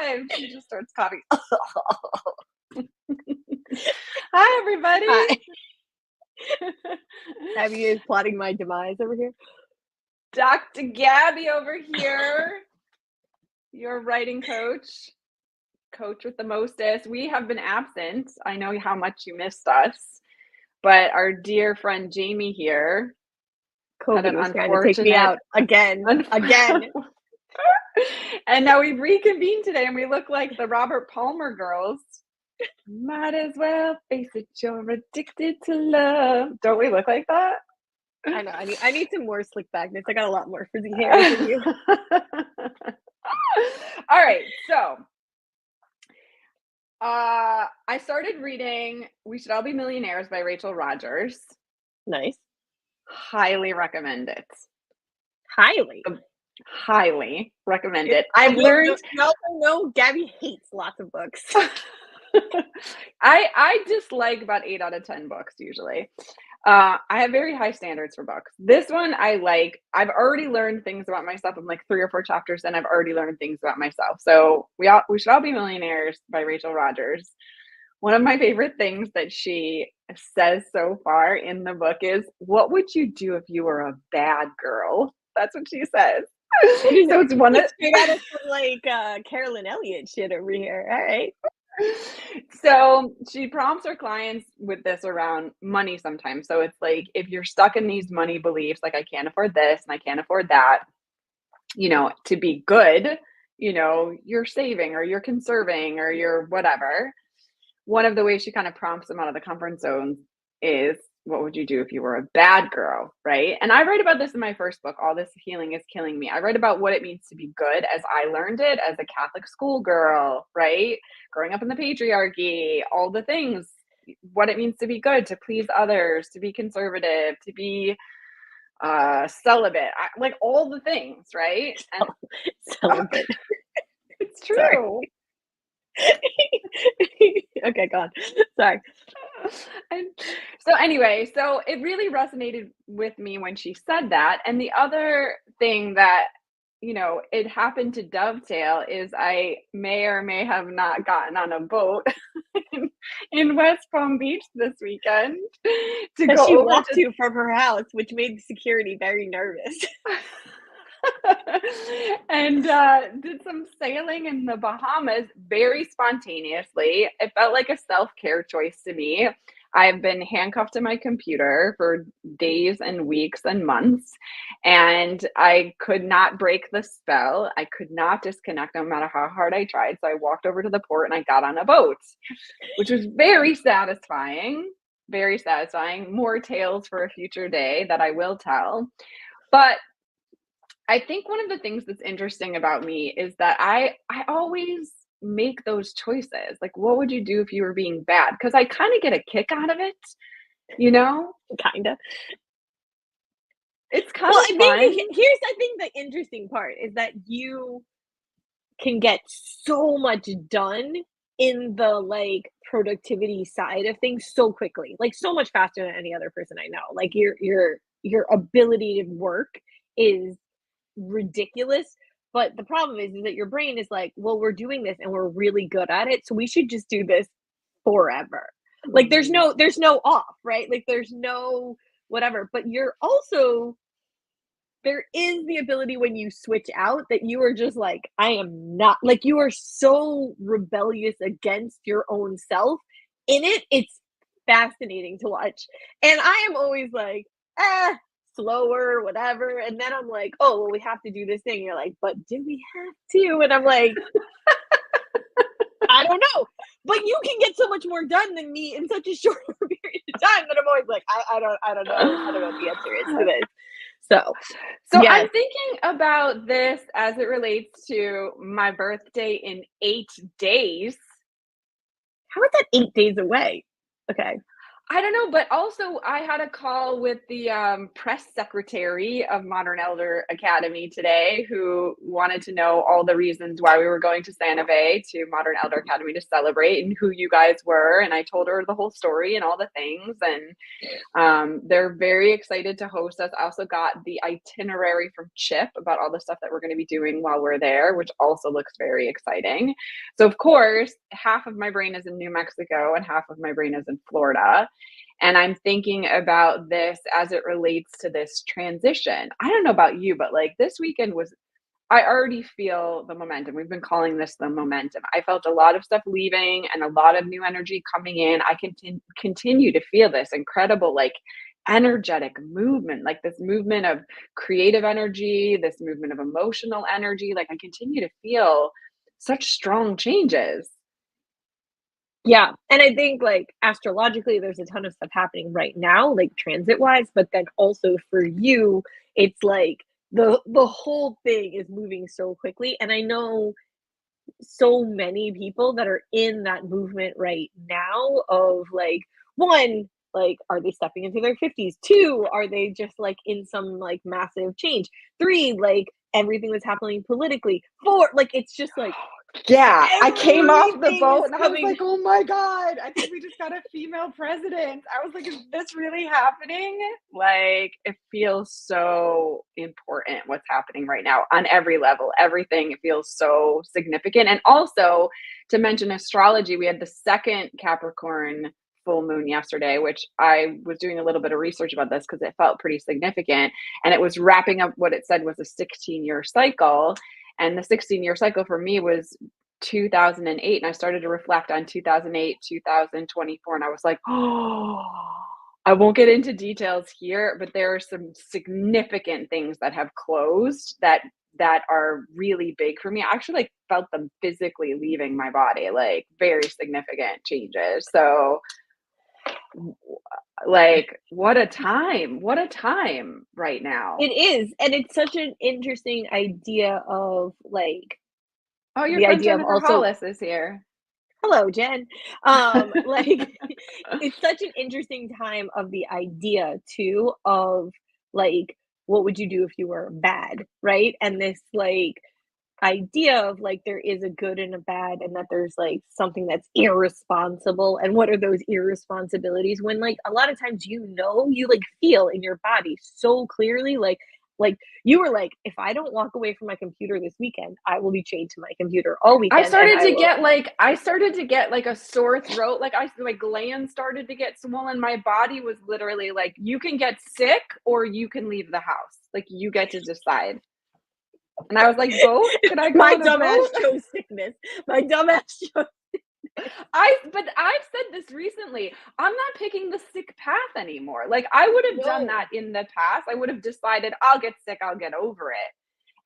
live. She just starts coughing. Hi, everybody. Hi. Gabby is plotting my demise over here. Dr. Gabby over here, your writing coach with the mostest. We have been absent. I know how much you missed us, but our dear friend Jamie here COVID was trying to take me out again. And now we've reconvened today and we look like the Robert Palmer girls. Might as well face it, you're addicted to love. Don't we look like that? I know. I need some more slick backness. I got a lot more frizzy hair than you. All right, so I started reading We Should All Be Millionaires by Rachel Rodgers. Nice. Highly recommend it. Highly recommend it. I've learned. You also know Gabby hates lots of books. I dislike about 8 out of 10 books usually. I have very high standards for books. This one I like. I've already learned things about myself. I'm like 3 or 4 chapters and I've already learned things about myself. So We Should All Be Millionaires by Rachel Rodgers. One of my favorite things that she says so far in the book is, what would you do if you were a bad girl? That's what she says. So it's one of straight out of some like Carolyn Elliott shit over here. All right. So she prompts her clients with this around money sometimes. So it's like, if you're stuck in these money beliefs, like I can't afford this and I can't afford that, to be good, you're saving or you're conserving or you're whatever. One of the ways she kind of prompts them out of the comfort zone is, what would you do if you were a bad girl, right? And I write about this in my first book, All This Healing Is Killing Me. I write about what it means to be good as I learned it as a Catholic schoolgirl, right? Growing up in the patriarchy, all the things, what it means to be good, to please others, to be conservative, to be celibate, like all the things, right? And celibate. It's true. Okay, go on. Sorry. And so anyway, so it really resonated with me when she said that. And the other thing that, it happened to dovetail is I may or may have not gotten on a boat in West Palm Beach this weekend to go over left to from her house, which made security very nervous. And did some sailing in the Bahamas very spontaneously. It felt like a self-care choice to me. I've been handcuffed to my computer for days and weeks and months, and I could not break the spell. I could not disconnect no matter how hard I tried. So I walked over to the port and I got on a boat, which was very satisfying. Very satisfying. More tales for a future day that I will tell. But I think one of the things that's interesting about me is that I always make those choices. Like, what would you do if you were being bad? Because I kind of get a kick out of it, Kind of. It's kind of fun. Here's, I think, the interesting part is that you can get so much done in the like productivity side of things so quickly, like so much faster than any other person I know. Like your ability to work is ridiculous, but the problem is that your brain is like, well, we're doing this and we're really good at it, so we should just do this forever. Like there's no off, right? Like there's no whatever, but you're also, there is the ability when you switch out that you are just like, I am not, like you are so rebellious against your own self in it. It's fascinating to watch. And I am always like, slower, whatever. And then I'm like, oh, well, we have to do this thing. And you're like, but do we have to? And I'm like, I don't know. But you can get so much more done than me in such a short period of time that I'm always like, I don't know. I don't know what the answer is to this. So yes. I'm thinking about this as it relates to my birthday in 8 days. How is that 8 days away? Okay. I don't know, but also I had a call with the press secretary of Modern Elder Academy today who wanted to know all the reasons why we were going to Santa Fe to Modern Elder Academy to celebrate and who you guys were. And I told her the whole story and all the things. And they're very excited to host us. I also got the itinerary from Chip about all the stuff that we're going to be doing while we're there, which also looks very exciting. So, of course, half of my brain is in New Mexico and half of my brain is in Florida. And I'm thinking about this as it relates to this transition. I don't know about you, but like this weekend was I already feel the momentum. We've been calling this the momentum. I felt a lot of stuff leaving and a lot of new energy coming in. I continue to feel this incredible, like, energetic movement, like this movement of creative energy, this movement of emotional energy. Like, I continue to feel such strong changes. Yeah, and I think, like, astrologically, there's a ton of stuff happening right now, like, transit-wise, but then also for you, it's like the whole thing is moving so quickly, and I know so many people that are in that movement right now of, like, 1, like, are they stepping into their 50s? 2, are they just, like, in some, like, massive change? 3, like, everything that's happening politically. 4, like, it's just, like, Yeah, I came off the everything boat is and I was coming. like, "Oh my god, I think we just got a female president." I was like, "Is this really happening?" Like, it feels so important what's happening right now on every level. Everything feels so significant. And also, to mention astrology, we had the second Capricorn full moon yesterday, which I was doing a little bit of research about this because it felt pretty significant. And it was wrapping up what it said was a 16-year cycle. And the 16-year cycle for me was 2008. And I started to reflect on 2008, 2024. And I was like, oh, I won't get into details here, but there are some significant things that have closed that are really big for me. I actually like felt them physically leaving my body, like very significant changes. So like what a time right now. It is, and it's such an interesting idea of, like, Oh, your the friend idea of Jennifer also Hollis is here. hello, Jen. Like, it's such an interesting time of the idea too of, like, what would you do if you were bad, right? And this, like, idea of, like, there is a good and a bad and that there's, like, something that's irresponsible, and what are those irresponsibilities when, like, a lot of times, you, like, feel in your body so clearly, like, you were like, "If I don't walk away from my computer this weekend, I will be chained to my computer all weekend, and I started to get like a sore throat. Like my glands started to get swollen. My body was literally like, you can get sick or you can leave the house. Like you get to decide. And I was like, both? Can I go my on a dumbass boat? chose sickness. My dumbass chose." But I've said this recently. I'm not picking the sick path anymore. Like I would have done No. that in the past. I would have decided I'll get sick, I'll get over it.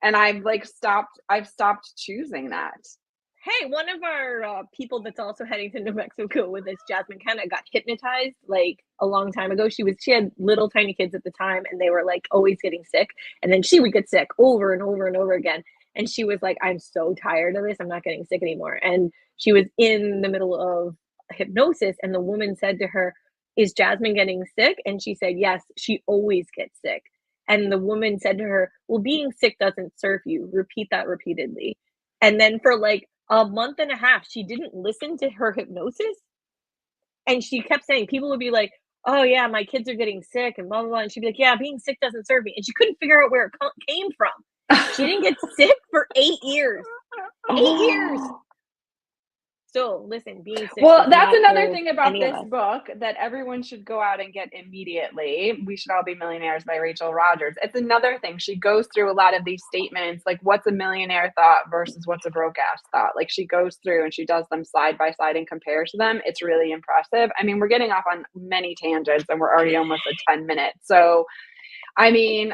And I've stopped choosing that. Hey, one of our people that's also heading to New Mexico with us, Jasmine, kind of got hypnotized like a long time ago. She had little tiny kids at the time, and they were like always getting sick, and then she would get sick over and over and over again. And she was like, "I'm so tired of this. I'm not getting sick anymore." And she was in the middle of hypnosis, and the woman said to her, "Is Jasmine getting sick?" And she said, "Yes, she always gets sick." And the woman said to her, "Well, being sick doesn't serve you. Repeat that repeatedly." And then for like a month and a half, she didn't listen to her hypnosis. And she kept saying, people would be like, "Oh, yeah, my kids are getting sick," and blah, blah, blah. And she'd be like, "Yeah, being sick doesn't serve me." And she couldn't figure out where it came from. She didn't get sick for 8 years. 8 years. Oh. So listen, being sick Well, does that's not another serve thing about any of this us. book that everyone should go out and get immediately. We Should All Be Millionaires by Rachel Rogers. It's another thing. She goes through a lot of these statements, like what's a millionaire thought versus what's a broke ass thought. Like she goes through and she does them side by side and compares them. It's really impressive. I mean, we're getting off on many tangents and we're already almost at 10 minutes. So, I mean,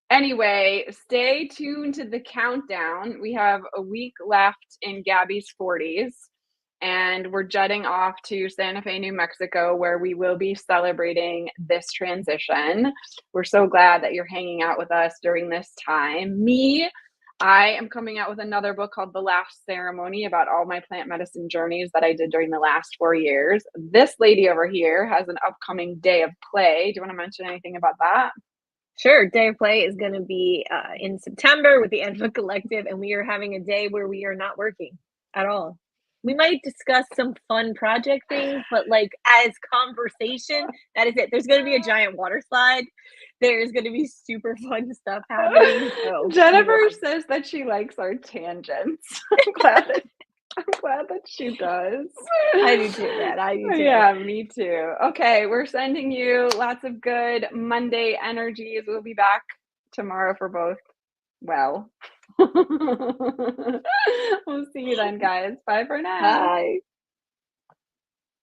anyway, stay tuned to the countdown. We have a week left in Gabby's 40s, and we're jetting off to Santa Fe, New Mexico, where we will be celebrating this transition. We're so glad that you're hanging out with us during this time. Me, I am coming out with another book called The Last Ceremony about all my plant medicine journeys that I did during the last 4 years. This lady over here has an upcoming day of play. Do you wanna mention anything about that? Sure, Day of Play is gonna be, in September with the Anima Collective, and we are having a day where we are not working at all. We might discuss some fun project things, but, like, as conversation, that is it. There's gonna be a giant water slide. There's gonna be super fun stuff happening, so we will Jennifer have says that she likes our tangents. I'm glad that she does. I do too, man, I do too. Yeah, me too. Okay, we're sending you lots of good Monday energies. We'll be back tomorrow for both. Well, we'll see you then, guys. Bye for now. Bye.